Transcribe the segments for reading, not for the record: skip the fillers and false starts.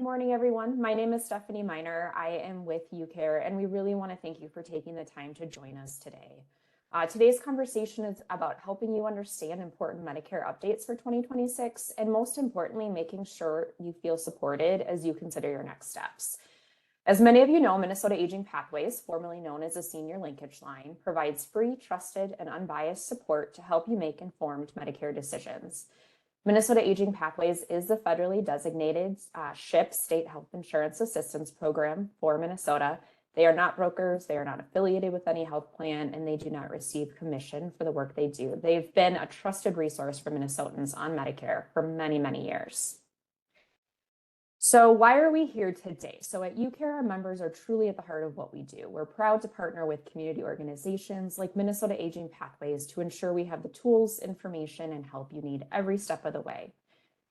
morning, everyone. My name is Stephanie Miner. I am with UCare, and we really want to thank you for taking the time to join us today. Today's conversation is about helping you understand important Medicare updates for 2026, and most importantly, making sure you feel supported as you consider your next steps. As many of you know, Minnesota Aging Pathways, formerly known as a senior linkage line, provides free, trusted, and unbiased support to help you make informed Medicare decisions. Minnesota Aging Pathways is the federally designated SHIP State Health Insurance Assistance Program for Minnesota. They are not brokers, they are not affiliated with any health plan, and they do not receive commission for the work they do. They've been a trusted resource for Minnesotans on Medicare for many, many years. So why are we here today? So at UCare, our members are truly at the heart of what we do. We're proud to partner with community organizations like Minnesota Aging Pathways to ensure we have the tools, information, and help you need every step of the way.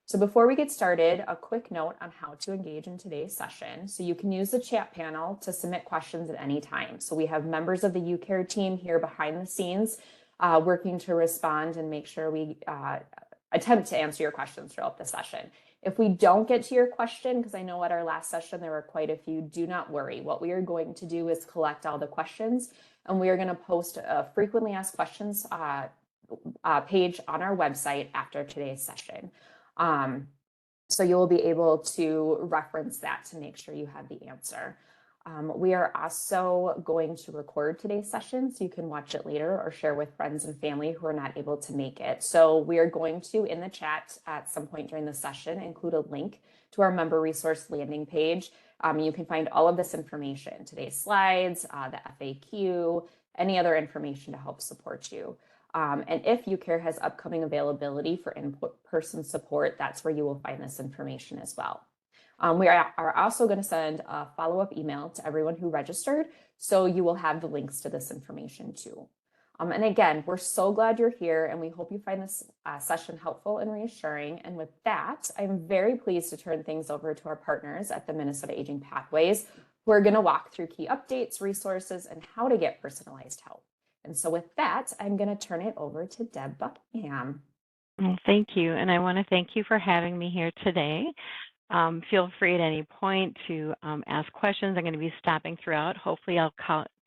So before we get started, a quick note on how to engage in today's session. So you can use the chat panel to submit questions at any time. So we have members of the UCare team here behind the scenes working to respond and make sure we attempt to answer your questions throughout the session. If we don't get to your question, because I know at our last session there were quite a few, do not worry. What we are going to do is collect all the questions, and we are going to post a frequently asked questions page on our website after today's session. So you will be able to reference that to make sure you have the answer. We are also going to record today's session so you can watch it later or share with friends and family who are not able to make it. So we are going to, in the chat at some point during the session, include a link to our member resource landing page. You can find all of this information, today's slides, the FAQ, any other information to help support you. And if UCare has upcoming availability for in-person support, that's where you will find this information as well. We are also going to send a follow-up email to everyone who registered, so you will have the links to this information too. And again, we're so glad you're here, and we hope you find this session helpful and reassuring. And with that, I'm very pleased to turn things over to our partners at the Minnesota Aging Pathways, who are going to walk through key updates, resources, and how to get personalized help. And so with that, I'm going to turn it over to Deb Buckingham. Thank you, and I want to thank you for having me here today. Feel free at any point to ask questions. I'm going to be stopping throughout. Hopefully I'll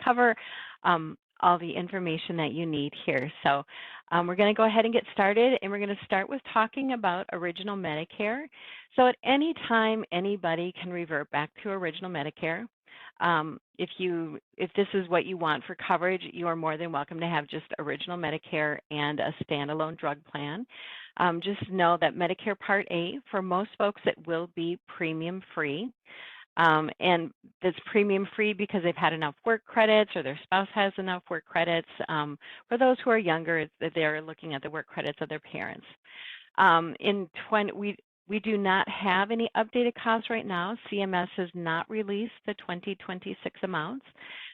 cover all the information that you need here. So we're going to go ahead and get started, and we're going to start with talking about original Medicare. So at any time, anybody can revert back to original Medicare. If this is what you want for coverage, you are more than welcome to have just original Medicare and a standalone drug plan. Just know that Medicare Part A, for most folks, it will be premium free. And it's premium free because they've had enough work credits or their spouse has enough work credits. For those who are younger, they're looking at the work credits of their parents. We do not have any updated costs right now. CMS has not released the 2026 amounts.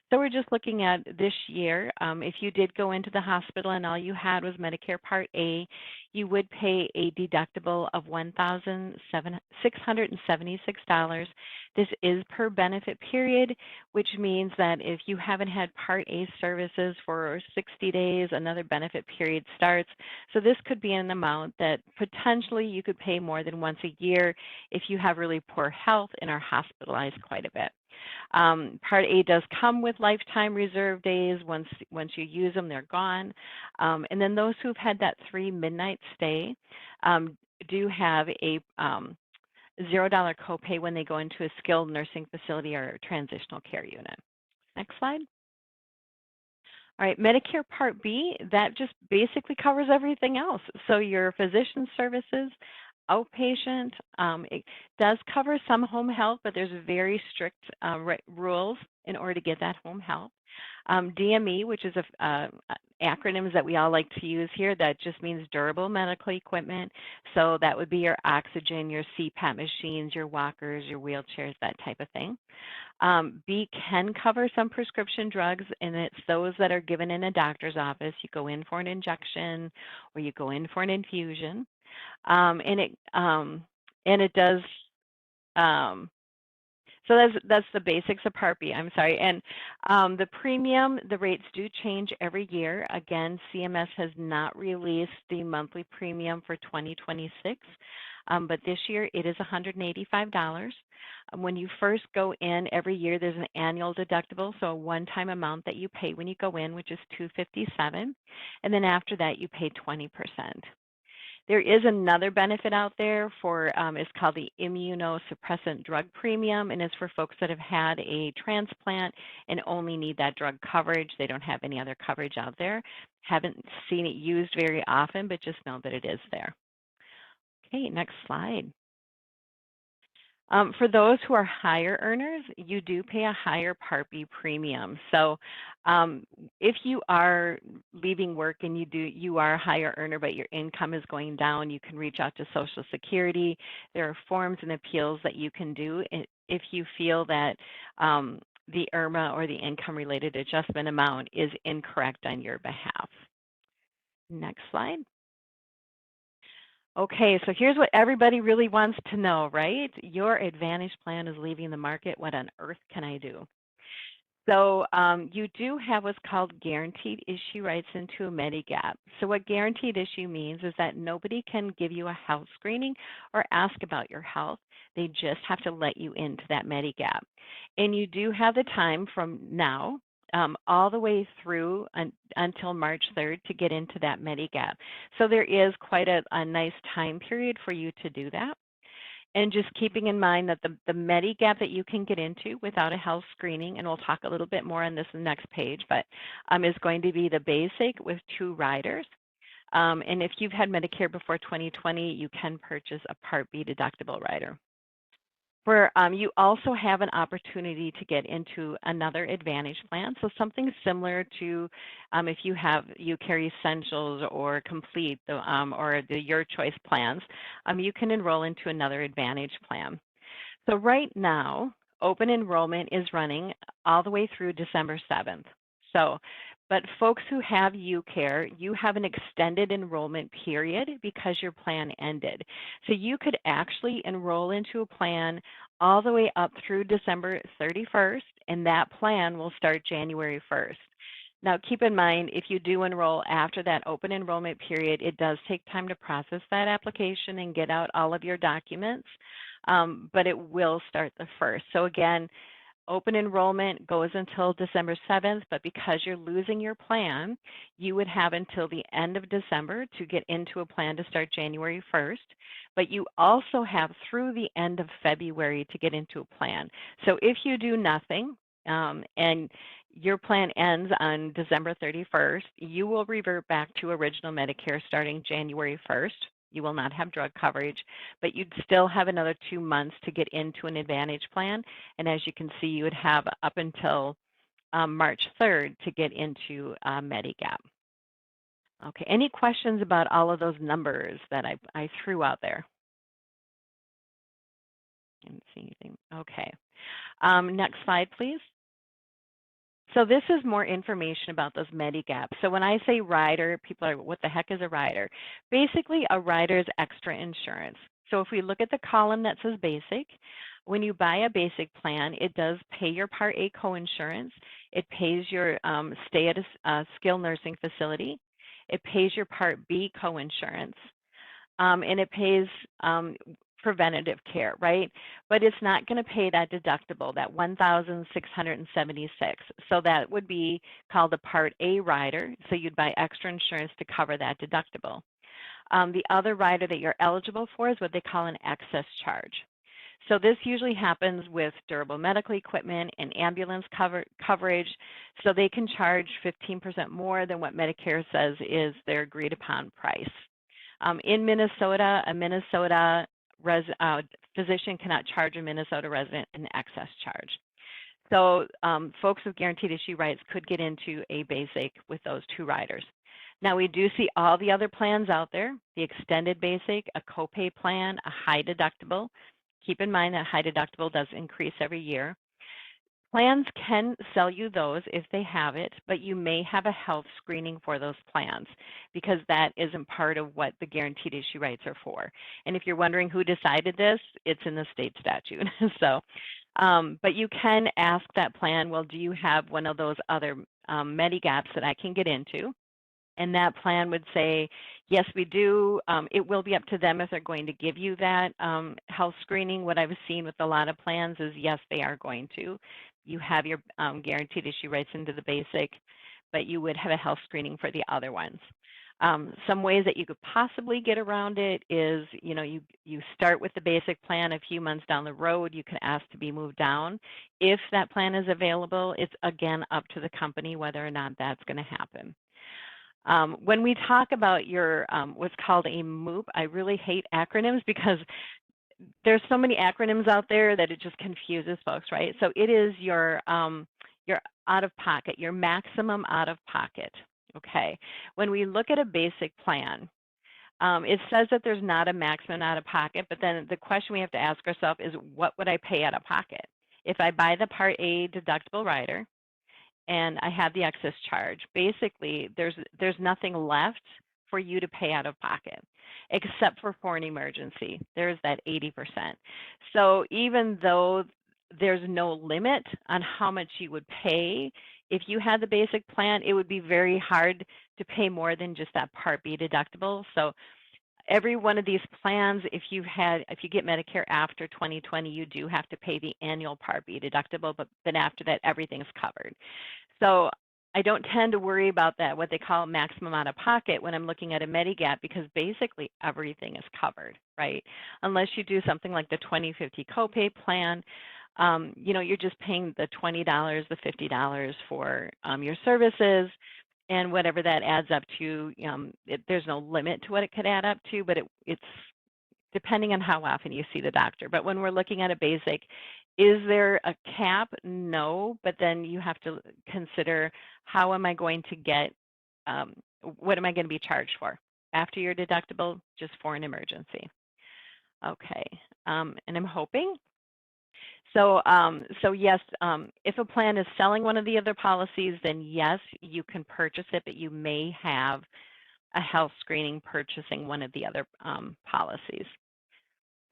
So we're just looking at this year. If you did go into the hospital and all you had was Medicare Part A, you would pay a deductible of $1,676. This is per benefit period, which means that if you haven't had Part A services for 60 days, another benefit period starts. So this could be an amount that potentially you could pay more than once a year if you have really poor health and are hospitalized quite a bit. Part A does come with lifetime reserve days. Once you use them, they're gone. And then those who've had that 3 midnight stay do have a $0 copay when they go into a skilled nursing facility or a transitional care unit. Next slide. All right, Medicare Part B, that just basically covers everything else. So your physician services, outpatient, it does cover some home health, but there's very strict rules in order to get that home health. DME, which is acronyms that we all like to use here, that just means durable medical equipment. So that would be your oxygen, your CPAP machines, your walkers, your wheelchairs, that type of thing. B can cover some prescription drugs, and it's those that are given in a doctor's office. You go in for an injection or you go in for an infusion. And it does, so that's the basics of Part B, I'm sorry. And the premium, the rates do change every year. Again, CMS has not released the monthly premium for 2026, but this year it is $185. When you first go in every year, there's an annual deductible, so a one-time amount that you pay when you go in, which is $257, and then after that you pay 20%. There is another benefit out there for, it's called the immunosuppressant drug premium, and it's for folks that have had a transplant and only need that drug coverage. They don't have any other coverage out there. Haven't seen it used very often, but just know that it is there. Okay, next slide. For those who are higher earners, you do pay a higher Part B premium. So if you are leaving work and you are a higher earner, but your income is going down, you can reach out to Social Security. There are forms and appeals that you can do if you feel that the IRMA or the income-related adjustment amount is incorrect on your behalf. Next slide. Okay, so here's what everybody really wants to know, right? Your Advantage plan is leaving the market. What on earth can I do? So you do have what's called guaranteed issue rights into a Medigap. So what guaranteed issue means is that nobody can give you a health screening or ask about your health. They just have to let you into that Medigap. And you do have the time from now all the way through until March 3rd to get into that Medigap. So there is quite a nice time period for you to do that. And just keeping in mind that the Medigap that you can get into without a health screening, and we'll talk a little bit more on this in the next page, but is going to be the basic with 2 riders. And if you've had Medicare before 2020, you can purchase a Part B deductible rider. Where you also have an opportunity to get into another Advantage plan, so something similar to if you have UCare Essentials or Complete or the Your Choice plans, you can enroll into another Advantage plan. So right now, open enrollment is running all the way through December 7th. But folks who have UCare, you have an extended enrollment period because your plan ended. So you could actually enroll into a plan all the way up through December 31st, and that plan will start January 1st. Now, keep in mind, if you do enroll after that open enrollment period, it does take time to process that application and get out all of your documents, but it will start the 1st. So again, open enrollment goes until December 7th, but because you're losing your plan, you would have until the end of December to get into a plan to start January 1st, but you also have through the end of February to get into a plan. So if you do nothing and your plan ends on December 31st, you will revert back to original Medicare starting January 1st. You will not have drug coverage, but you'd still have another 2 months to get into an Advantage plan. And as you can see, you would have up until March 3rd to get into Medigap. Okay, any questions about all of those numbers that I threw out there? I didn't see anything. Okay, next slide, please. So this is more information about those Medigaps. So when I say rider, people are, what the heck is a rider? Basically, a rider is extra insurance. So if we look at the column that says basic, when you buy a basic plan, it does pay your Part A coinsurance. It pays your stay at a skilled nursing facility. It pays your Part B coinsurance. And it pays preventative care, right? But it's not going to pay that deductible, that $1,676. So that would be called a Part A rider. So you'd buy extra insurance to cover that deductible. The other rider that you're eligible for is what they call an excess charge. So this usually happens with durable medical equipment and ambulance coverage. So they can charge 15% more than what Medicare says is their agreed upon price. In Minnesota, a Minnesota physician cannot charge a Minnesota resident an excess charge. So folks with guaranteed issue rights could get into a basic with those 2 riders. Now we do see all the other plans out there, the extended basic, a copay plan, a high deductible. Keep in mind that high deductible does increase every year. Plans can sell you those if they have it, but you may have a health screening for those plans because that isn't part of what the guaranteed issue rights are for. And if you're wondering who decided this, it's in the state statute. So, but you can ask that plan, well, do you have one of those other Medigaps that I can get into? And that plan would say, yes, we do. It will be up to them if they're going to give you that health screening. What I've seen with a lot of plans is, yes, they are going to. You have your guaranteed issue rights into the basic, but you would have a health screening for the other ones. Some ways that you could possibly get around it is, you start with the basic plan. A few months down the road, you can ask to be moved down. If that plan is available, it's again up to the company whether or not that's going to happen. When we talk about your what's called a MOOP, I really hate acronyms because there's so many acronyms out there that it just confuses folks, right? So it is your out of pocket, your maximum out of pocket. Okay. When we look at a basic plan, it says that there's not a maximum out of pocket, but then the question we have to ask ourselves is, what would I pay out of pocket? If I buy the Part A deductible rider, and I have the excess charge, basically there's nothing left for you to pay out of pocket, except for an emergency. There's that 80%. So even though there's no limit on how much you would pay, if you had the basic plan, it would be very hard to pay more than just that Part B deductible. So every one of these plans, if you get Medicare after 2020, you do have to pay the annual Part B deductible, but then after that, everything's covered. So I don't tend to worry about that, what they call maximum out of pocket, when I'm looking at a Medigap, because basically everything is covered, right? Unless you do something like the 2050 copay plan, you're just paying the $20, the $50 for your services, and whatever that adds up to. There's no limit to what it could add up to, but it's depending on how often you see the doctor. But when we're looking at a basic, is there a cap? No, but then you have to consider, how am I going to get, what am I going to be charged for after your deductible, just for an emergency? Okay, and I'm hoping. So yes, if a plan is selling one of the other policies, then yes, you can purchase it, but you may have a health screening purchasing one of the other policies.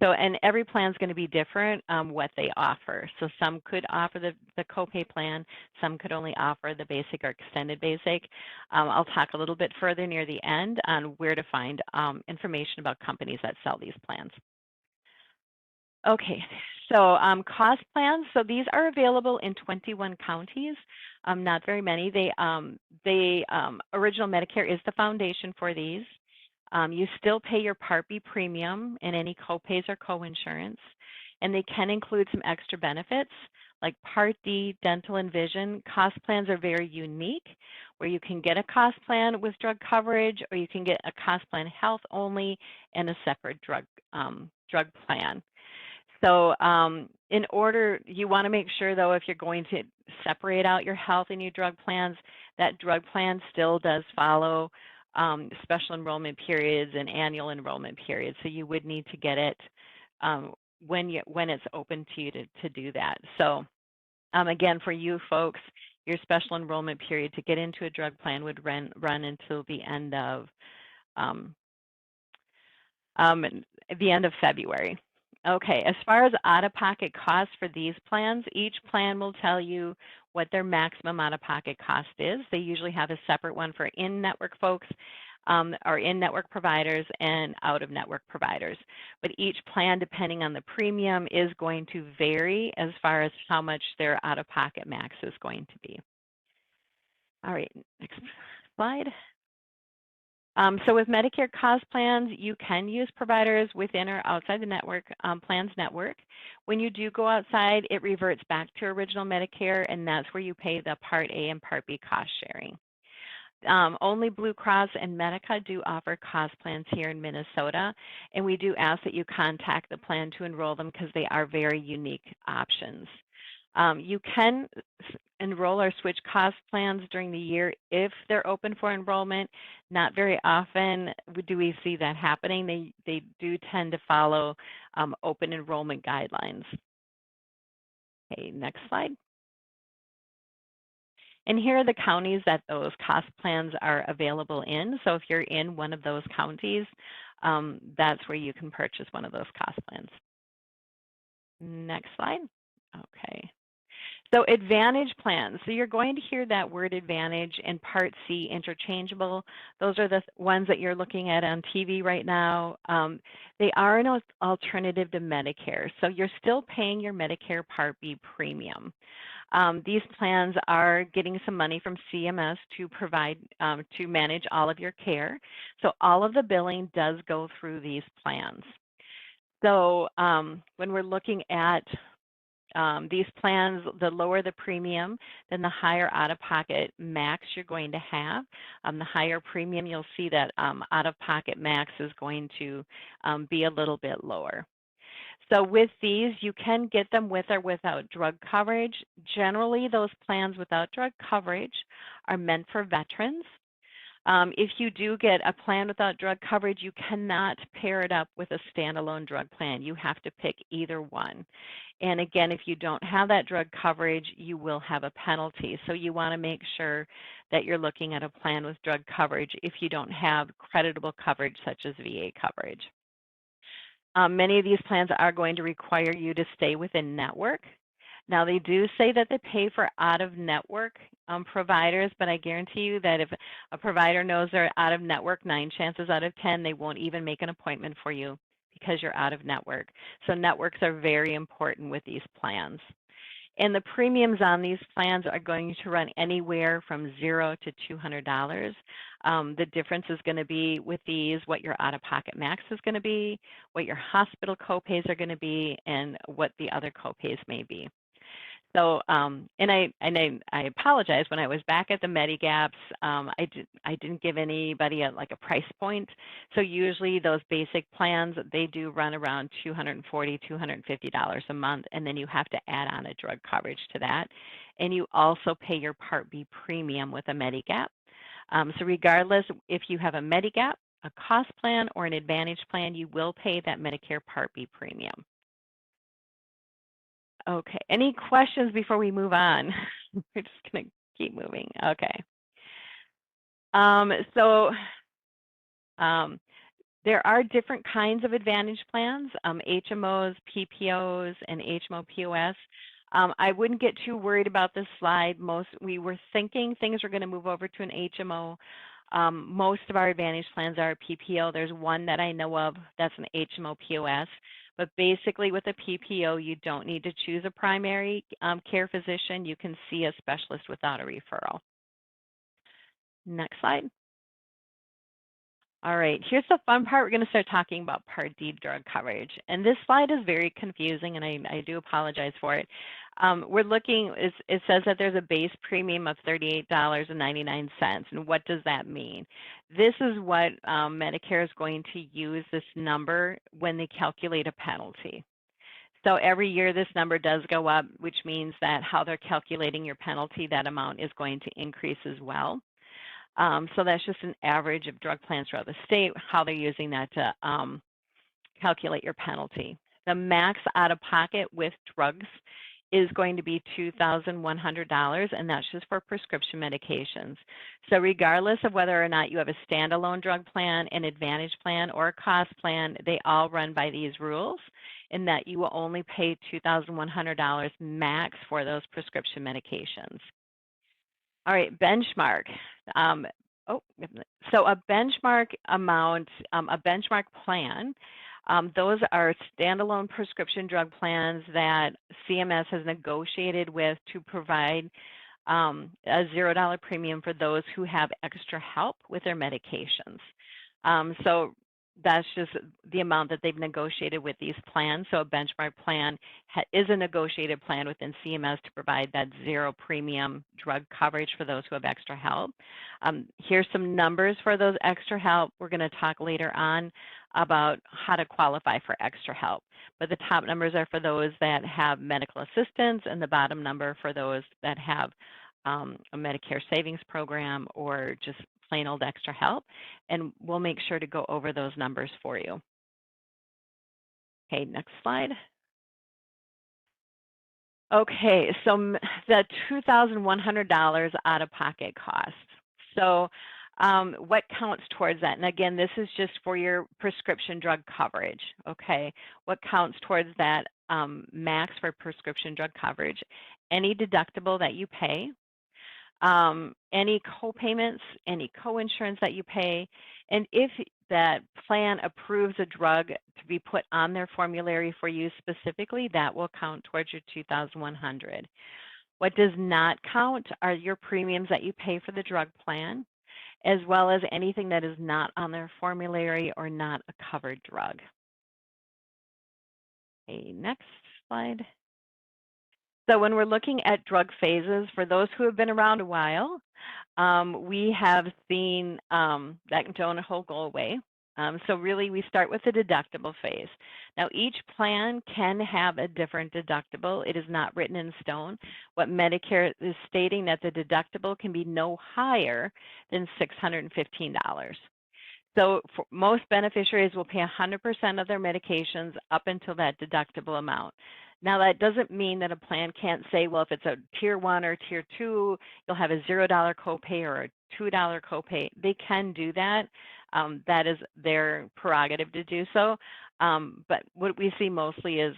So, and every plan is going to be different what they offer. So some could offer the copay plan, some could only offer the basic or extended basic. I'll talk a little bit further near the end on where to find information about companies that sell these plans. Okay, so cost plans. So these are available in 21 counties, not very many. Original Medicare is the foundation for these. You still pay your Part B premium and any copays or coinsurance, and they can include some extra benefits like Part D, dental and vision. Cost plans are very unique, where you can get a cost plan with drug coverage, or you can get a cost plan health only and a separate drug plan. So you want to make sure, though, if you're going to separate out your health and your drug plans, that drug plan still does follow special enrollment periods and annual enrollment periods. So you would need to get it when it's open to you to do that. So again, for you folks, your special enrollment period to get into a drug plan would run until the end of February. Okay, as far as out-of-pocket costs for these plans, each plan will tell you what their maximum out-of-pocket cost is. They usually have a separate one for in-network folks or in-network providers and out-of-network providers. But each plan, depending on the premium, is going to vary as far as how much their out-of-pocket max is going to be. All right, next slide. So with Medicare cost plans, you can use providers within or outside the network plans network. When you do go outside, it reverts back to original Medicare, and that's where you pay the Part A and Part B cost sharing. Only Blue Cross and Medica do offer cost plans here in Minnesota, and we do ask that you contact the plan to enroll them because they are very unique options. You can enroll or switch cost plans during the year if they're open for enrollment. Not very often do we see that happening. They do tend to follow open enrollment guidelines. Okay, next slide. And here are the counties that those cost plans are available in. So if you're in one of those counties, that's where you can purchase one of those cost plans. Next slide. Okay. So Advantage plans. So you're going to hear that word Advantage and Part C interchangeable. Those are the ones that you're looking at on TV right now. They are an alternative to Medicare. So you're still paying your Medicare Part B premium. These plans are getting some money from CMS to provide, to manage all of your care. So all of the billing does go through these plans. So when we're looking at these plans, the lower the premium, then the higher out-of-pocket max you're going to have. The higher premium, you'll see that out-of-pocket max is going to be a little bit lower. So with these, you can get them with or without drug coverage. Generally, those plans without drug coverage are meant for veterans. If you do get a plan without drug coverage, you cannot pair it up with a standalone drug plan. You have to pick either one. And again, if you don't have that drug coverage, you will have a penalty. So you want to make sure that you're looking at a plan with drug coverage if you don't have creditable coverage such as VA coverage. Many of these plans are going to require you to stay within network. Now, they do say that they pay for out-of-network providers, but I guarantee you that if a provider knows they're out-of-network, 9 chances out of 10, they won't even make an appointment for you because you're out-of-network. So networks are very important with these plans. And the premiums on these plans are going to run anywhere from $0 to $200. The difference is going to be with these what your out-of-pocket max is going to be, what your hospital copays are going to be, and what the other copays may be. So, and I apologize, when I was back at the Medigaps, I didn't give anybody a price point. So usually those basic plans, they do run around $240, $250 a month, and then you have to add on a drug coverage to that. And you also pay your Part B premium with a Medigap. So regardless if you have a Medigap, a cost plan, or an Advantage plan, you will pay that Medicare Part B premium. Okay, any questions before we move on? We're just going to keep moving. Okay. There are different kinds of Advantage plans, HMOs, PPOs, and HMO POS. I wouldn't get too worried about this slide. We were thinking things are going to move over to an HMO. Most of our Advantage plans are a PPO. There's one that I know of that's an HMO POS. But basically with a PPO, you don't need to choose a primary care physician. You can see a specialist without a referral. Next slide. All right, here's the fun part. We're going to start talking about Part D drug coverage. And this slide is very confusing, and I do apologize for it. We're looking, it says that there's a base premium of $38.99. And what does that mean? This is what Medicare is going to use this number when they calculate a penalty. So every year this number does go up, which means that how they're calculating your penalty, that amount is going to increase as well. So that's just an average of drug plans throughout the state, how they're using that to calculate your penalty. The max out-of-pocket with drugs is going to be $2,100, and that's just for prescription medications. So regardless of whether or not you have a standalone drug plan, an Advantage plan, or a cost plan, they all run by these rules, in that you will only pay $2,100 max for those prescription medications. All right, benchmark. So a benchmark amount, a benchmark plan, those are standalone prescription drug plans that CMS has negotiated with to provide a $0 premium for those who have extra help with their medications. So that's just the amount that they've negotiated with these plans. So a benchmark plan is a negotiated plan within CMS to provide that $0 premium drug coverage for those who have extra help. Here's some numbers for those extra help. We're going to talk later on about how to qualify for extra help. But the top numbers are for those that have medical assistance, and the bottom number for those that have a Medicare savings program or just plain old extra help, and we'll make sure to go over those numbers for you. Okay, next slide. Okay, so the $2,100 out-of-pocket cost. So what counts towards that? And again, this is just for your prescription drug coverage, okay? What counts towards that max for prescription drug coverage, any deductible that you pay, any co-payments, any co-insurance that you pay, and if that plan approves a drug to be put on their formulary for you specifically, that will count towards your $2,100. What does not count are your premiums that you pay for the drug plan, as well as anything that is not on their formulary or not a covered drug. Okay, next slide. So when we're looking at drug phases, for those who have been around a while, we have seen that donut hole go away. So really, we start with the deductible phase. Now, each plan can have a different deductible. It is not written in stone. What Medicare is stating that the deductible can be no higher than $615. So for most beneficiaries will pay 100% of their medications up until that deductible amount. Now, that doesn't mean that a plan can't say, well, if it's a tier 1 or tier 2, you'll have a $0 copay or a $2 copay. They can do that. That is their prerogative to do so. But what we see mostly is,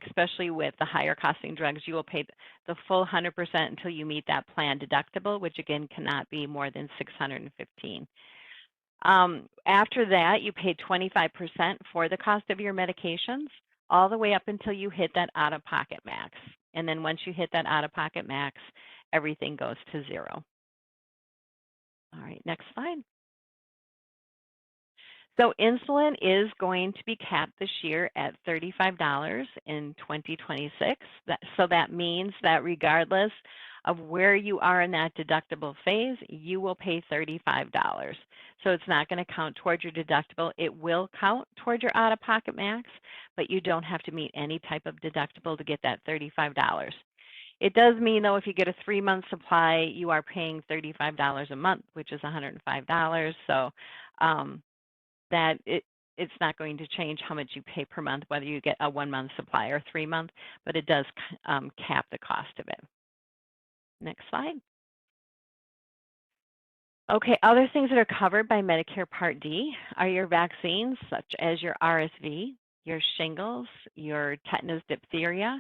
especially with the higher costing drugs, you will pay the full 100% until you meet that plan deductible, which again cannot be more than $615. After that, you pay 25% for the cost of your medications, all the way up until you hit that out-of-pocket max. And then once you hit that out-of-pocket max, everything goes to zero. All right, next slide. So insulin is going to be capped this year at $35 in 2026. So that means that regardless of where you are in that deductible phase, you will pay $35. So it's not going to count towards your deductible. It will count towards your out-of-pocket max, but you don't have to meet any type of deductible to get that $35. It does mean, though, if you get a 3-month supply, you are paying $35 a month, which is $105. So that it's not going to change how much you pay per month, whether you get a 1-month supply or 3-month, but it does cap the cost of it. Next slide. Okay, other things that are covered by Medicare Part D are your vaccines, such as your RSV, your shingles, your tetanus, diphtheria.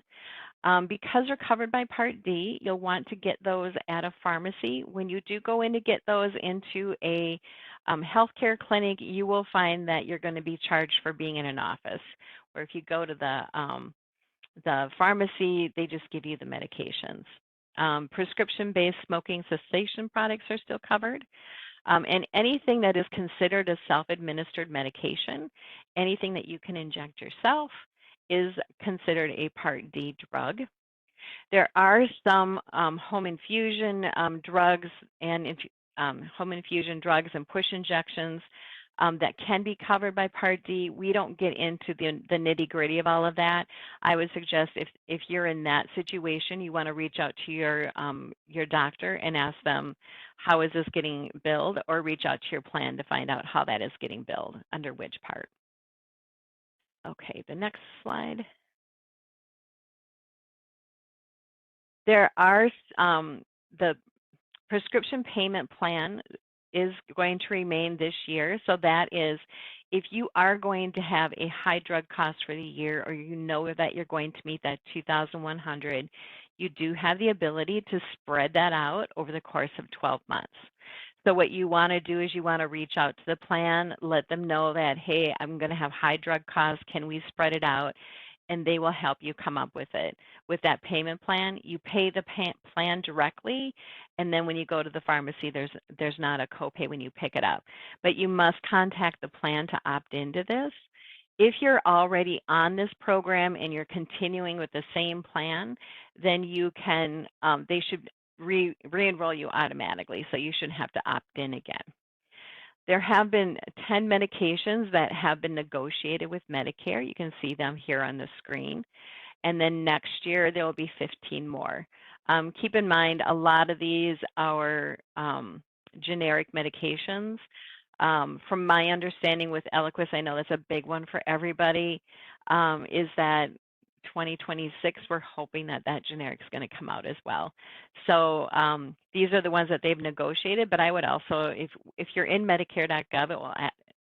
Because they're covered by Part D, you'll want to get those at a pharmacy. When you do go in to get those into a healthcare clinic, you will find that you're going to be charged for being in an office. Or if you go to the pharmacy, they just give you the medications. Prescription-based smoking cessation products are still covered. And anything that is considered a self-administered medication, anything that you can inject yourself, is considered a Part D drug. There are some home infusion drugs and home infusion drugs and push injections that can be covered by Part D. We don't get into the nitty-gritty of all of that. I would suggest if you're in that situation, you want to reach out to your doctor and ask them, how is this getting billed, or reach out to your plan to find out how that is getting billed, under which part. Okay, the next slide. There are the prescription payment plan is going to remain this year. So that is, if you are going to have a high drug cost for the year, or you know that you're going to meet that $2,100, you do have the ability to spread that out over the course of 12 months. So what you want to do is you want to reach out to the plan, let them know that, hey, I'm going to have high drug costs. Can we spread it out? And they will help you come up with it. With that payment plan, you pay the plan directly, and then when you go to the pharmacy, there's not a copay when you pick it up. But you must contact the plan to opt into this. If you're already on this program and you're continuing with the same plan, then you can, they should re-enroll you automatically, so you shouldn't have to opt in again. There have been 10 medications that have been negotiated with Medicare. You can see them here on the screen. And then next year, there will be 15 more. Keep in mind, a lot of these are generic medications. From my understanding with Eliquis, I know that's a big one for everybody, is that 2026, we're hoping that generic is going to come out as well. So these are the ones that they've negotiated, but I would also, if you're in Medicare.gov, it will,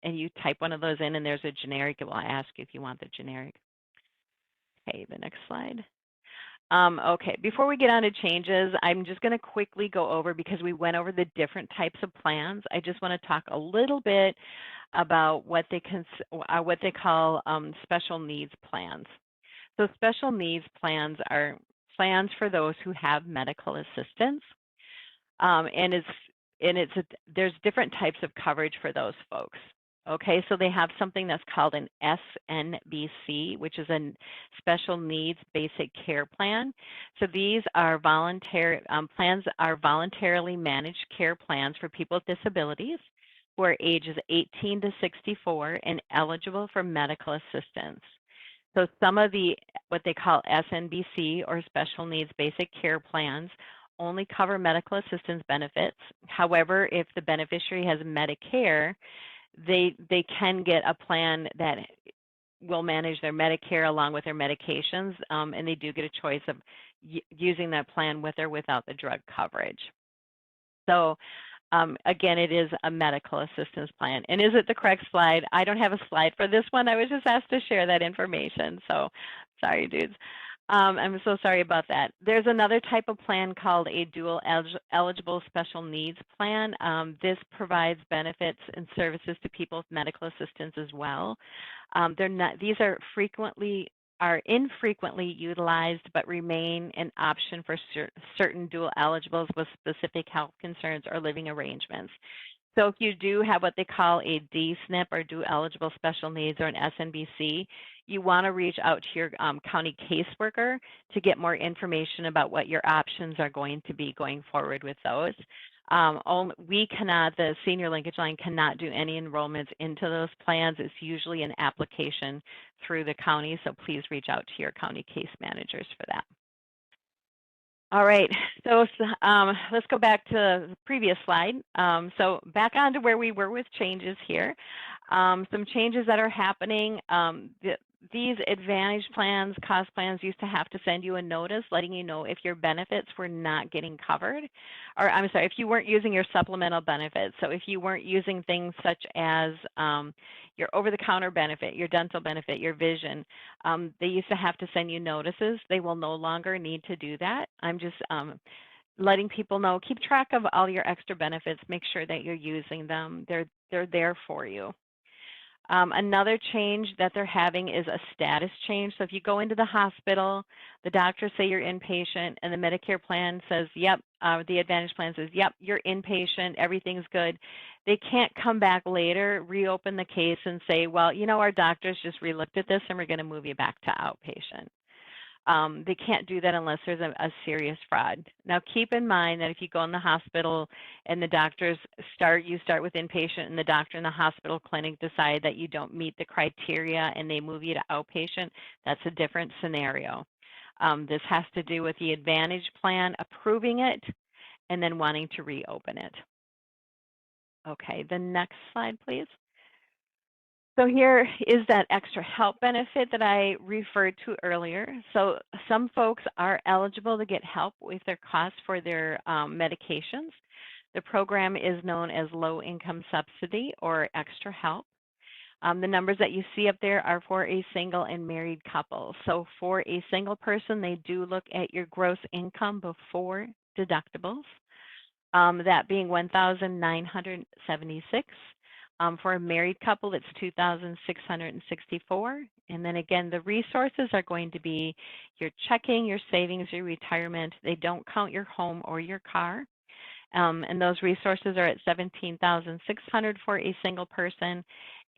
and you type one of those in and there's a generic, it will ask you if you want the generic. Okay, the next slide. Okay, before we get on to changes, I'm just going to quickly go over, because we went over the different types of plans. I just want to talk a little bit about what they call special needs plans. So special needs plans are plans for those who have medical assistance, and there's different types of coverage for those folks. Okay, so they have something that's called an SNBC, which is a special needs basic care plan. So these are plans are voluntarily managed care plans for people with disabilities who are ages 18 to 64 and eligible for medical assistance. So some of what they call SNBC, or special needs basic care plans, only cover medical assistance benefits. However, if the beneficiary has Medicare, they can get a plan that will manage their Medicare along with their medications, and they do get a choice of using that plan with or without the drug coverage. So again, it is a medical assistance plan. And is it the correct slide? I don't have a slide for this one. I was just asked to share that information. So sorry, dudes. I'm so sorry about that. There's another type of plan called a dual eligible special needs plan. This provides benefits and services to people with medical assistance as well. These are infrequently utilized, but remain an option for certain dual eligibles with specific health concerns or living arrangements. So if you do have what they call a DSNP, or dual eligible special needs, or an SNBC, you want to reach out to your county caseworker to get more information about what your options are going to be going forward with those. The Senior Linkage Line cannot do any enrollments into those plans. It's usually an application through the county, so please reach out to your county case managers for that. All right, so let's go back to the previous slide. So back on to where we were with changes here. Some changes that are happening. These Advantage plans, cost plans, used to have to send you a notice letting you know if your benefits were not getting covered, or I'm sorry, if you weren't using your supplemental benefits. So if you weren't using things such as your over-the-counter benefit, your dental benefit, your vision, they used to have to send you notices. They will no longer need to do that. I'm just letting people know, keep track of all your extra benefits, make sure that you're using them. They're there for you. Another change that they're having is a status change. So if you go into the hospital, the doctors say you're inpatient, and the Medicare plan says, yep, the Advantage plan says, yep, you're inpatient, everything's good. They can't come back later, reopen the case, and say, well, you know, our doctors just relooked at this, and we're going to move you back to outpatient. They can't do that unless there's a serious fraud. Now, keep in mind that if you go in the hospital and the doctors you start with inpatient, and the doctor in the hospital clinic decide that you don't meet the criteria and they move you to outpatient, that's a different scenario. This has to do with the Advantage plan approving it and then wanting to reopen it. Okay, the next slide, please. So here is that extra help benefit that I referred to earlier. So some folks are eligible to get help with their costs for their medications. The program is known as low income subsidy, or extra help. The numbers that you see up there are for a single and married couple. So for a single person, they do look at your gross income before deductibles, that being $1,976. For a married couple, it's $2,664. And then again, the resources are going to be your checking, your savings, your retirement. They don't count your home or your car. And those resources are at $17,600 for a single person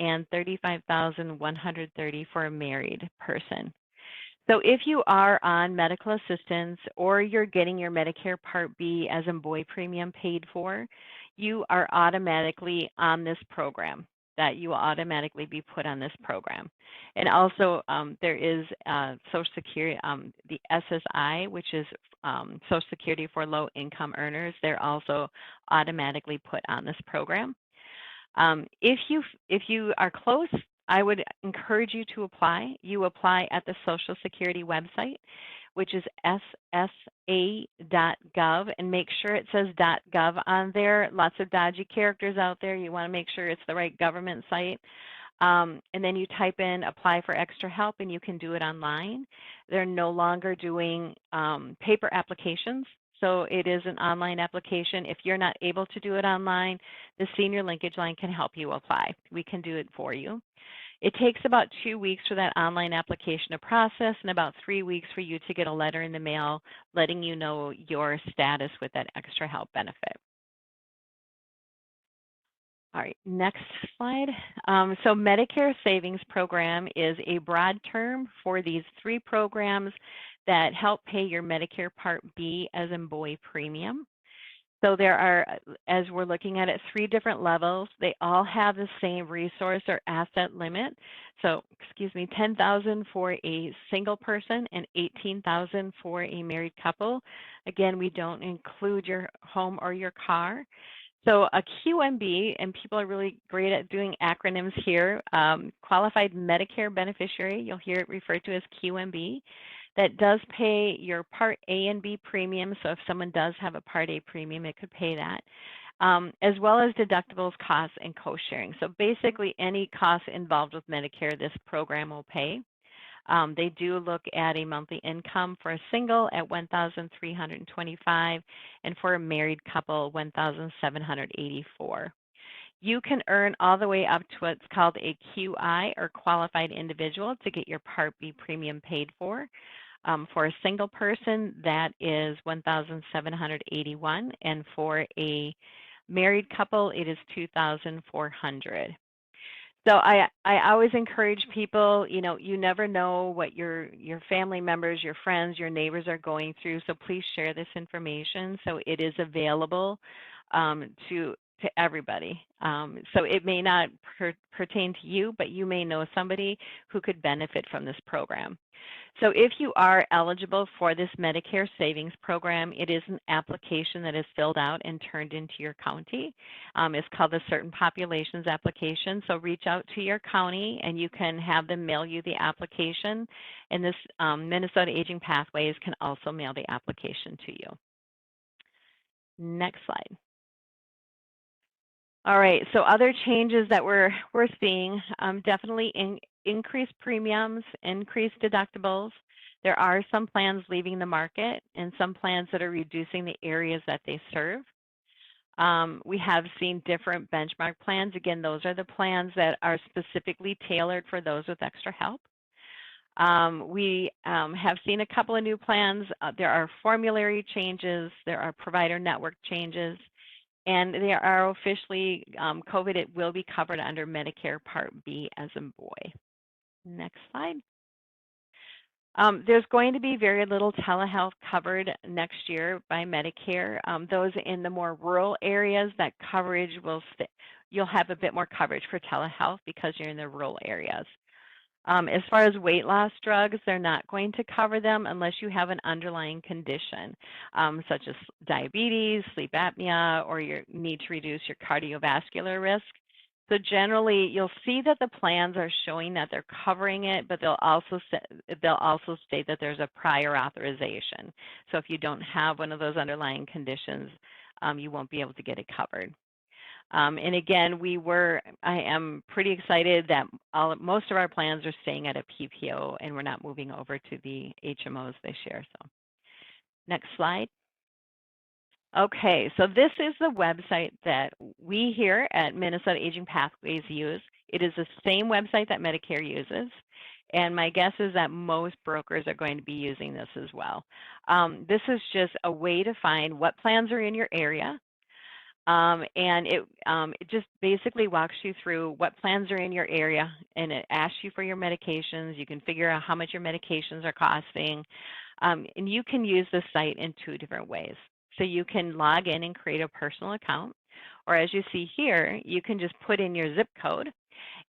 and $35,130 for a married person. So if you are on medical assistance, or you're getting your Medicare Part B as employee premium paid for, you are automatically on this program, that you will automatically be put on this program. And also there is Social Security, the SSI, which is Social Security for low income earners. They're also automatically put on this program. If you are close, I would encourage you to apply. You apply at the Social Security website, which is ssa.gov, and make sure it says .gov on there. Lots of dodgy characters out there. You want to make sure it's the right government site. And then you type in apply for extra help and you can do it online. They're no longer doing paper applications. So it is an online application. If you're not able to do it online, the senior linkage line can help you apply. We can do it for you. It takes about 2 weeks for that online application to process and about 3 weeks for you to get a letter in the mail letting you know your status with that extra help benefit. All right, next slide. So Medicare Savings Program is a broad term for these 3 programs that help pay your Medicare Part B as in boy premium. So there are, as we're looking at it, 3 different levels. They all have the same resource or asset limit. So, excuse me, $10,000 for a single person and $18,000 for a married couple. Again, we don't include your home or your car. So a QMB, and people are really great at doing acronyms here, Qualified Medicare Beneficiary, you'll hear it referred to as QMB, that does pay your Part A and B premium. So if someone does have a Part A premium, it could pay that, as well as deductibles, costs, and co-sharing. So basically any costs involved with Medicare, this program will pay. They do look at a monthly income for a single at $1,325 and for a married couple, $1,784. You can earn all the way up to what's called a QI or qualified individual to get your Part B premium paid for. For a single person, that is $1,781, and for a married couple, it is $2,400. So I always encourage people, you never know what your family members, your friends, your neighbors are going through. So please share this information so it is available to everybody. So it may not pertain to you, but you may know somebody who could benefit from this program. So if you are eligible for this Medicare Savings Program, it is an application that is filled out and turned into your county. It's called the Certain Populations Application. So reach out to your county and you can have them mail you the application. And this Minnesota Aging Pathways can also mail the application to you. Next slide. All right, so other changes that we're seeing, definitely increased premiums, increased deductibles. There are some plans leaving the market and some plans that are reducing the areas that they serve. We have seen different benchmark plans. Again, those are the plans that are specifically tailored for those with extra help. We have seen a couple of new plans. There are formulary changes, there are provider network changes, and they are officially COVID, it will be covered under Medicare Part B as in boy. Next slide. There's going to be very little telehealth covered next year by Medicare. Those in the more rural areas, that coverage will you'll have a bit more coverage for telehealth because you're in the rural areas. As far as weight loss drugs, they're not going to cover them unless you have an underlying condition, such as diabetes, sleep apnea, or your need to reduce your cardiovascular risk. So generally, you'll see that the plans are showing that they're covering it, but they'll also state that there's a prior authorization. So if you don't have one of those underlying conditions, you won't be able to get it covered. And again, I am pretty excited that most of our plans are staying at a PPO and we're not moving over to the HMOs this year. So next slide. Okay, so this is the website that we here at Minnesota Aging Pathways use. It is the same website that Medicare uses. And my guess is that most brokers are going to be using this as well. This is just a way to find what plans are in your area. And it just basically walks you through what plans are in your area, and it asks you for your medications. You can figure out how much your medications are costing. And you can use this site in 2 different ways. So you can log in and create a personal account, or as you see here, you can just put in your zip code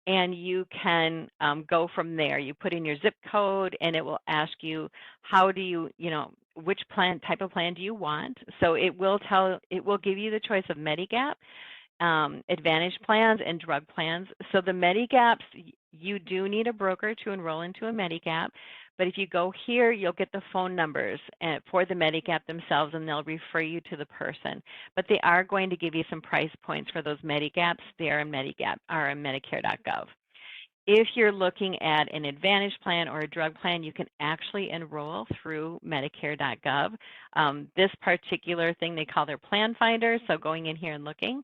and you can go from there. You put in your zip code and it will ask you, how do you, which type of plan do you want? So it will give you the choice of Medigap, Advantage plans, and drug plans. So the Medigaps, you do need a broker to enroll into a Medigap, but if you go here, you'll get the phone numbers for the Medigap themselves, and they'll refer you to the person. But they are going to give you some price points for those Medigaps. They are in Medicare.gov. If you're looking at an Advantage plan or a drug plan, you can actually enroll through Medicare.gov. This particular thing they call their plan finder, so going in here and looking.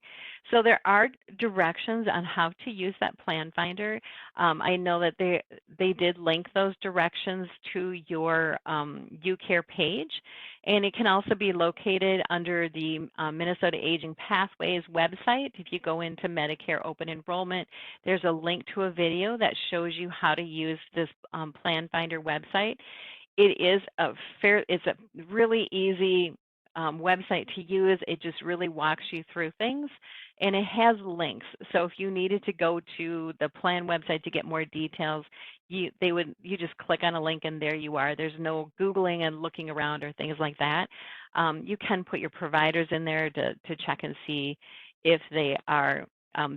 So there are directions on how to use that plan finder. I know that they did link those directions to your UCare page, and it can also be located under the Minnesota Aging Pathways website. If you go into Medicare Open Enrollment, there's a link to a video that shows you how to use this Plan Finder website. It's a really easy website to use. It just really walks you through things, and it has links. So if you needed to go to the plan website to get more details, you just click on a link and there you are. There's no Googling and looking around or things like that. You can put your providers in there to check and see if they are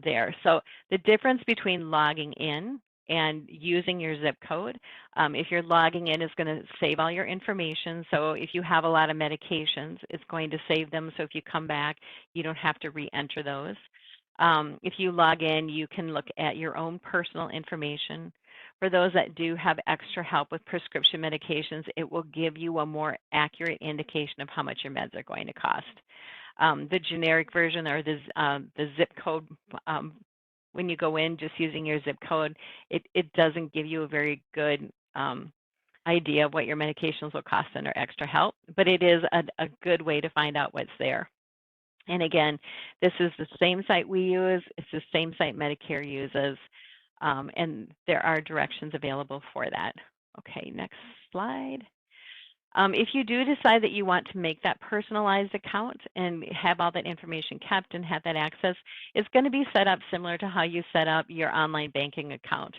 there. So the difference between logging in and using your zip code, if you're logging in, it's going to save all your information. So if you have a lot of medications, it's going to save them. So if you come back, you don't have to re-enter those. If you log in, you can look at your own personal information. For those that do have extra help with prescription medications, it will give you a more accurate indication of how much your meds are going to cost. The generic version, or the zip code, when you go in just using your zip code, it doesn't give you a very good idea of what your medications will cost under extra help, but it is a good way to find out what's there. And again, this is the same site we use. It's the same site Medicare uses, and there are directions available for that. Okay, next slide. If you do decide that you want to make that personalized account and have all that information kept and have that access, it's going to be set up similar to how you set up your online banking account.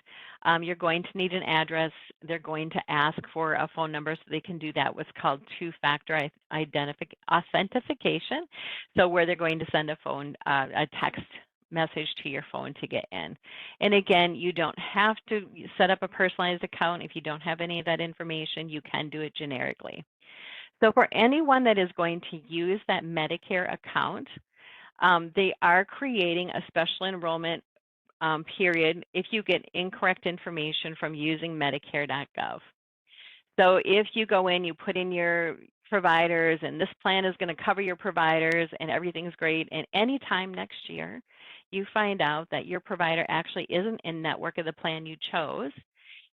You're going to need an address. They're going to ask for a phone number so they can do that, what's called two-factor authentication. So where they're going to send a text message to your phone to get in. And again, you don't have to set up a personalized account. If you don't have any of that information, you can do it generically. So for anyone that is going to use that Medicare account, they are creating a special enrollment period if you get incorrect information from using Medicare.gov. So if you go in, you put in your providers, and this plan is going to cover your providers, and everything's great, and anytime next year you find out that your provider actually isn't in network of the plan you chose,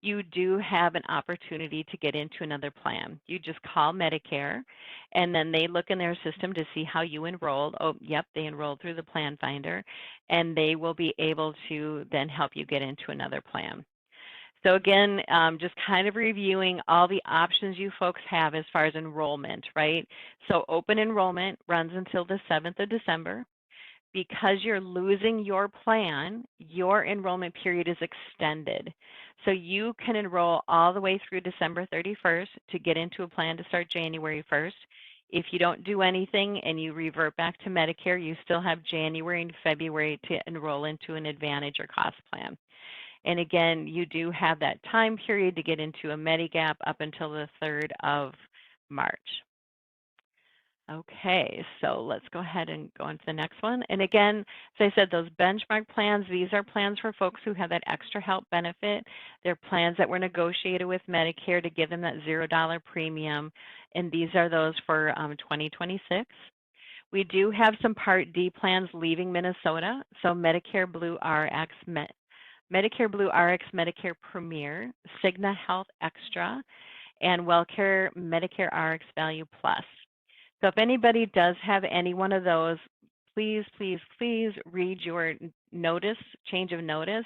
you do have an opportunity to get into another plan. You just call Medicare, and then they look in their system to see how you enrolled. Oh, yep, they enrolled through the plan finder, and they will be able to then help you get into another plan. So again, just kind of reviewing all the options you folks have as far as enrollment, right? So open enrollment runs until the 7th of December. Because you're losing your plan, your enrollment period is extended. So you can enroll all the way through December 31st to get into a plan to start January 1st. If you don't do anything and you revert back to Medicare, you still have January and February to enroll into an Advantage or cost plan. And again, you do have that time period to get into a Medigap up until the 3rd of March. Okay, so let's go ahead and go on to the next one. And again, as I said, those benchmark plans, these are plans for folks who have that extra help benefit. They're plans that were negotiated with Medicare to give them that $0 premium. And these are those for 2026. We do have some Part D plans leaving Minnesota. So Medicare Blue RX, Medicare Blue RX, Medicare Premier, Cigna Health Extra, and WellCare Medicare RX Value Plus. So if anybody does have any one of those, please, please, please read your notice, change of notice.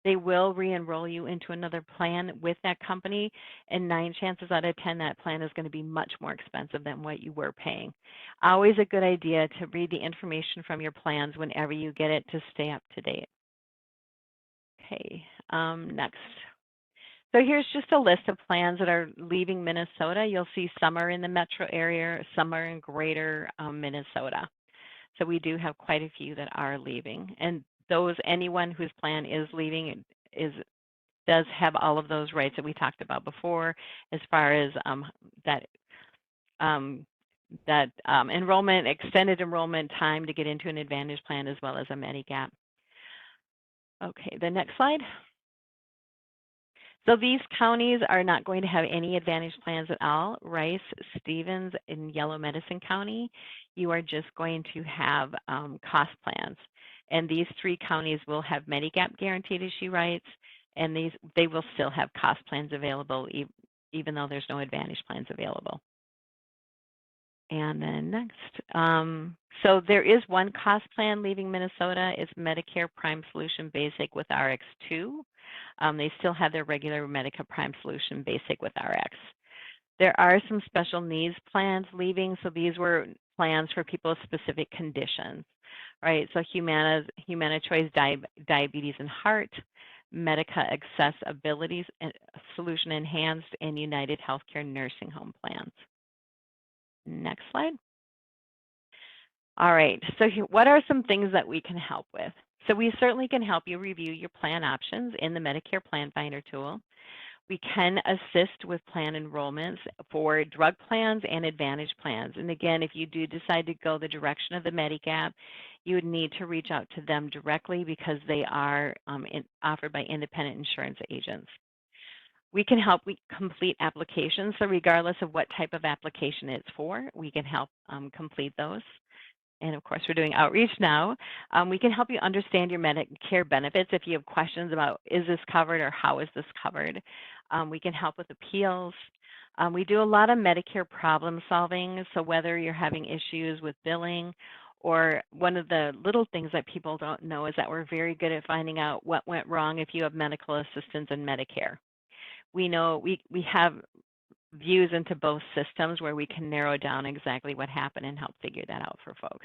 They will re-enroll you into another plan with that company, and 9 chances out of 10 that plan is going to be much more expensive than what you were paying. Always a good idea to read the information from your plans whenever you get it to stay up to date. Okay, next. So here's just a list of plans that are leaving Minnesota. You'll see some are in the metro area, some are in greater Minnesota. So we do have quite a few that are leaving. And anyone whose plan is leaving does have all of those rights that we talked about before, as far as enrollment, extended enrollment time to get into an Advantage plan, as well as a Medigap. Okay, the next slide. So these counties are not going to have any Advantage plans at all. Rice, Stevens, and Yellow Medicine County, you are just going to have cost plans. And these 3 counties will have Medigap guaranteed issue rights, and they will still have cost plans available, even though there's no Advantage plans available. And then next, so there is one cost plan leaving Minnesota. It's Medicare Prime Solution Basic with RX2. They still have their regular Medicare Prime Solution Basic with RX. There are some special needs plans leaving. So these were plans for people with specific conditions, right? So Humana Choice Diabetes and Heart, Medica Accessibility Solution Enhanced, and United Healthcare Nursing Home plans. Next slide. All right, so what are some things that we can help with? So we certainly can help you review your plan options in the Medicare Plan Finder tool. We can assist with plan enrollments for drug plans and Advantage plans. And again, if you do decide to go the direction of the Medigap, you would need to reach out to them directly because they are offered by independent insurance agents. We can help complete applications. So regardless of what type of application it's for, we can help complete those. And of course, we're doing outreach now. We can help you understand your Medicare benefits if you have questions about, is this covered or how is this covered? We can help with appeals. We do a lot of Medicare problem solving. So whether you're having issues with billing, or one of the little things that people don't know is that we're very good at finding out what went wrong if you have medical assistance in Medicare. We know we have views into both systems where we can narrow down exactly what happened and help figure that out for folks.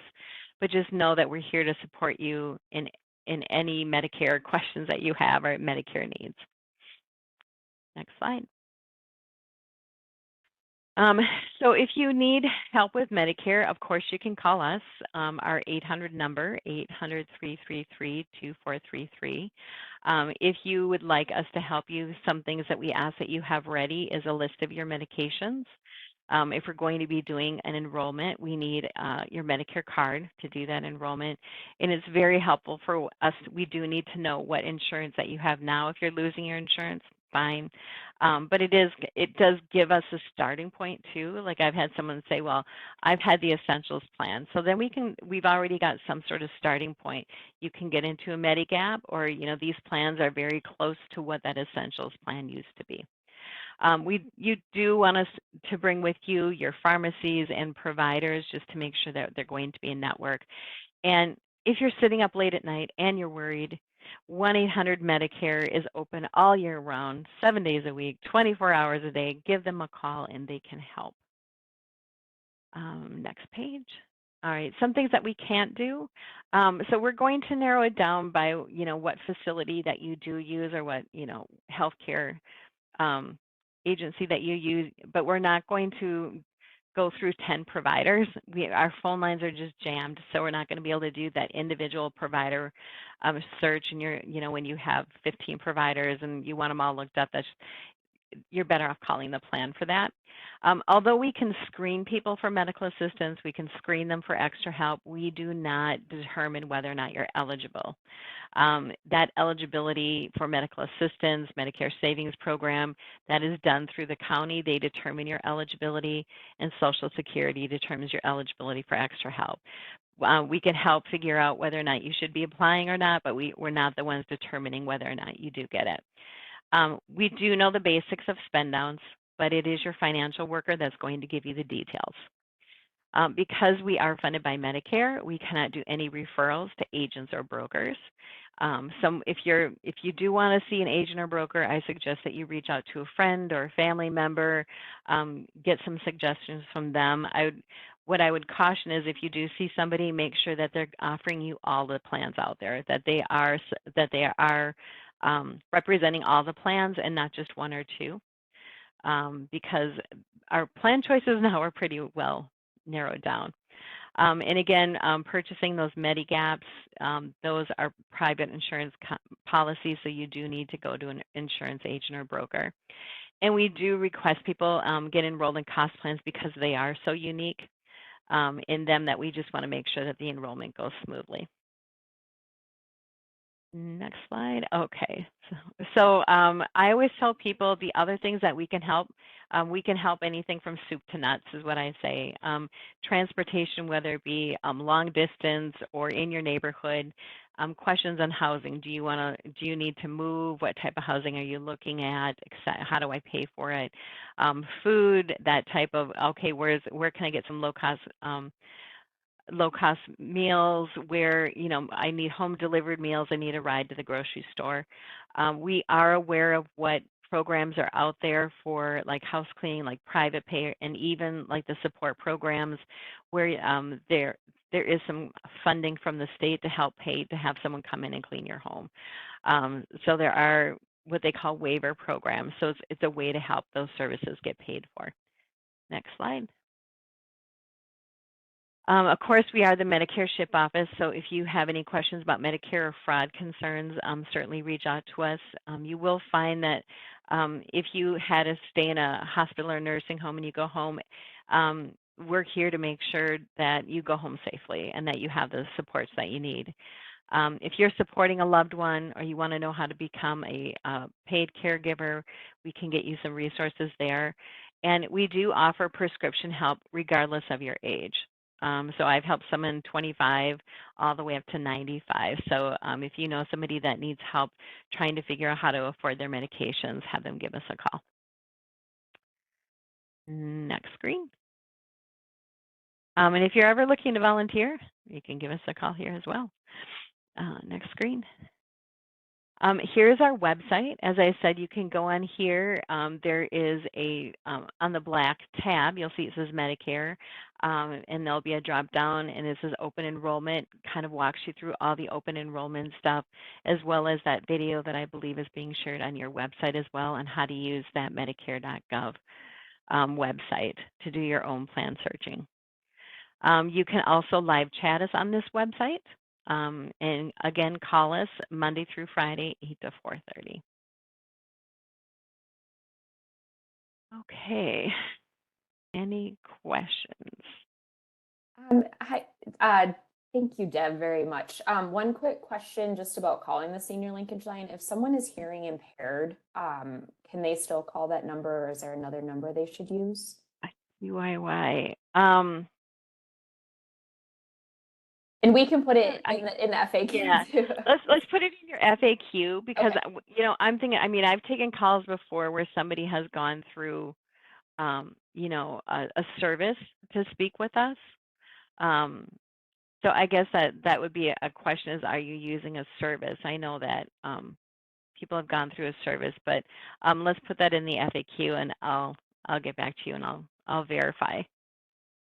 But just know that we're here to support you in any Medicare questions that you have or Medicare needs. Next slide. So if you need help with Medicare, of course, you can call us. Our 800 number, 800-333-2433. If you would like us to help you, some things that we ask that you have ready is a list of your medications. If we're going to be doing an enrollment, we need your Medicare card to do that enrollment. And it's very helpful for us. We do need to know what insurance that you have now. If you're losing your insurance, fine. But it does give us a starting point too. Like I've had someone say, well, I've had the Essentials plan. So then we've already got some sort of starting point. You can get into a Medigap, or these plans are very close to what that Essentials plan used to be. You do want us to bring with you your pharmacies and providers just to make sure that they're going to be in network. And if you're sitting up late at night and you're worried, 1-800-Medicare is open all year round, 7 days a week, 24 hours a day. Give them a call and they can help. Next page. All right, some things that we can't do. So we're going to narrow it down by, what facility that you do use or what, healthcare agency that you use, but we're not going to go through 10 providers. Our phone lines are just jammed, so we're not going to be able to do that individual provider search. And when you have 15 providers and you want them all looked up, you're better off calling the plan for that. Although we can screen people for medical assistance, we can screen them for extra help, we do not determine whether or not you're eligible. That eligibility for medical assistance, Medicare Savings Program, that is done through the county. They determine your eligibility, and Social Security determines your eligibility for extra help. We can help figure out whether or not you should be applying or not, but we're not the ones determining whether or not you do get it. We do know the basics of spend downs, but it is your financial worker that's going to give you the details. Because we are funded by Medicare, we cannot do any referrals to agents or brokers. If you do want to see an agent or broker, I suggest that you reach out to a friend or a family member, get some suggestions from them. What I would caution is if you do see somebody, make sure that they're offering you all the plans out there, that they are representing all the plans and not just one or two, because our plan choices now are pretty well narrowed down. And again, purchasing those Medigaps, those are private insurance policies, so you do need to go to an insurance agent or broker. And we do request people get enrolled in cost plans because they are so unique in them that we just want to make sure that the enrollment goes smoothly. Next slide. Okay. So I always tell people the other things that we can help anything from soup to nuts is what I say. Transportation, whether it be long distance or in your neighborhood. Questions on housing. Do you need to move? What type of housing are you looking at? How do I pay for it? Food, that type of, okay, where can I get some low cost meals where, I need home delivered meals, I need a ride to the grocery store. We are aware of what programs are out there for like house cleaning, like private pay, and even like the support programs where there is some funding from the state to help pay to have someone come in and clean your home. So there are what they call waiver programs. So it's a way to help those services get paid for. Next slide. Of course, we are the Medicare SHIP office, so if you have any questions about Medicare or fraud concerns, certainly reach out to us. You will find that if you had to stay in a hospital or nursing home and you go home, we're here to make sure that you go home safely and that you have the supports that you need. If you're supporting a loved one or you want to know how to become a paid caregiver, we can get you some resources there. And we do offer prescription help regardless of your age. So I've helped someone 25 all the way up to 95. So if you know somebody that needs help trying to figure out how to afford their medications, have them give us a call. Next screen. And if you're ever looking to volunteer, you can give us a call here as well. Next screen. Here's our website. As I said, you can go on here. There is on the black tab, you'll see it says Medicare, and there'll be a drop down, and it says open enrollment, kind of walks you through all the open enrollment stuff, as well as that video that I believe is being shared on your website as well, on how to use that Medicare.gov website to do your own plan searching. You can also live chat us on this website. And again, call us Monday through Friday, 8 to 4:30. Okay. Any questions? Hi, thank you, Deb, very much. One quick question just about calling the senior linkage line. If someone is hearing impaired, can they still call that number, or is there another number they should use? UIY. And we can put it in the FAQ Yeah, too. let's put it in your FAQ because Okay. I'm thinking. I mean, I've taken calls before where somebody has gone through, a service to speak with us. So I guess that would be a question: is are you using a service? I know that people have gone through a service, but let's put that in the FAQ, and I'll get back to you and I'll verify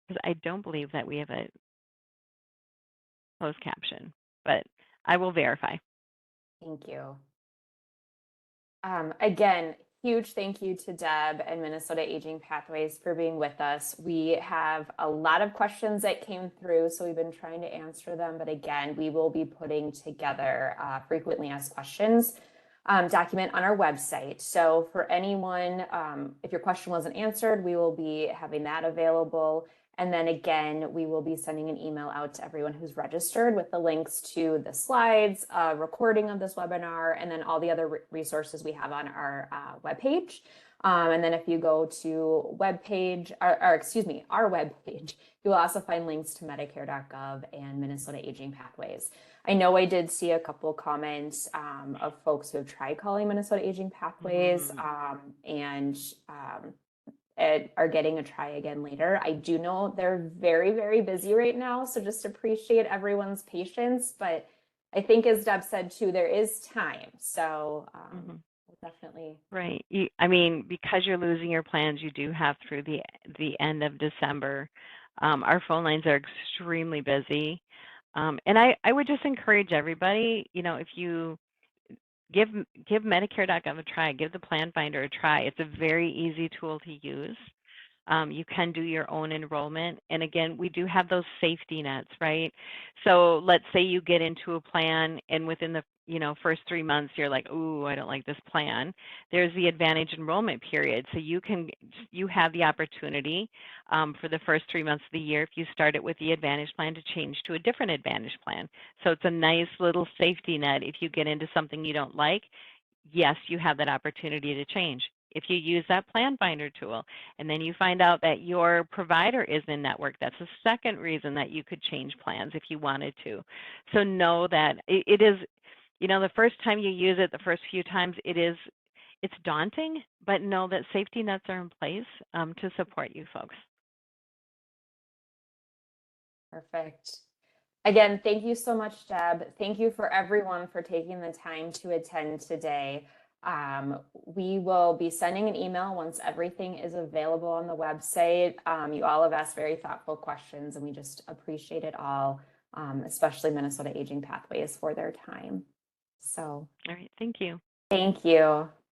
because I don't believe that we have a closed caption, but I will verify. Thank you. Again, huge thank you to Deb and Minnesota Aging Pathways for being with us. We have a lot of questions that came through, so we've been trying to answer them. But again, we will be putting together frequently asked questions document on our website. So for anyone, if your question wasn't answered, we will be having that available. And then again, we will be sending an email out to everyone who's registered with the links to the slides, recording of this webinar, and then all the other resources we have on our webpage. And then if you go to webpage, or excuse me, our webpage, you will also find links to Medicare.gov and Minnesota Aging Pathways. I know I did see a couple comments of folks who have tried calling Minnesota Aging Pathways and are getting a try again later. I do know they're very, very busy right now, so just appreciate everyone's patience. But I think, as Deb said too, there is time. So definitely. Right. I mean, because you're losing your plans, you do have through the end of December. Our phone lines are extremely busy. And I would just encourage everybody, if you give Medicare.gov a try, give the Plan Finder a try. It's a very easy tool to use. You can do your own enrollment. And again, we do have those safety nets, right? So let's say you get into a plan and within the first 3 months you're like, ooh, I don't like this plan. There's the Advantage enrollment period. So you have the opportunity for the first 3 months of the year, if you start it with the Advantage plan, to change to a different Advantage plan. So it's a nice little safety net. If you get into something you don't like, yes, you have that opportunity to change. If you use that plan finder tool and then you find out that your provider is in network, that's a second reason that you could change plans if you wanted to. So know that it is, the first time you use it, the first few times, it's daunting, but know that safety nets are in place to support you folks. Perfect. Again, thank you so much, Deb. Thank you for everyone for taking the time to attend today. We will be sending an email once everything is available on the website. You all have asked very thoughtful questions, and we just appreciate it all, especially Minnesota Aging Pathways, for their time. So, All right, thank you. Thank you.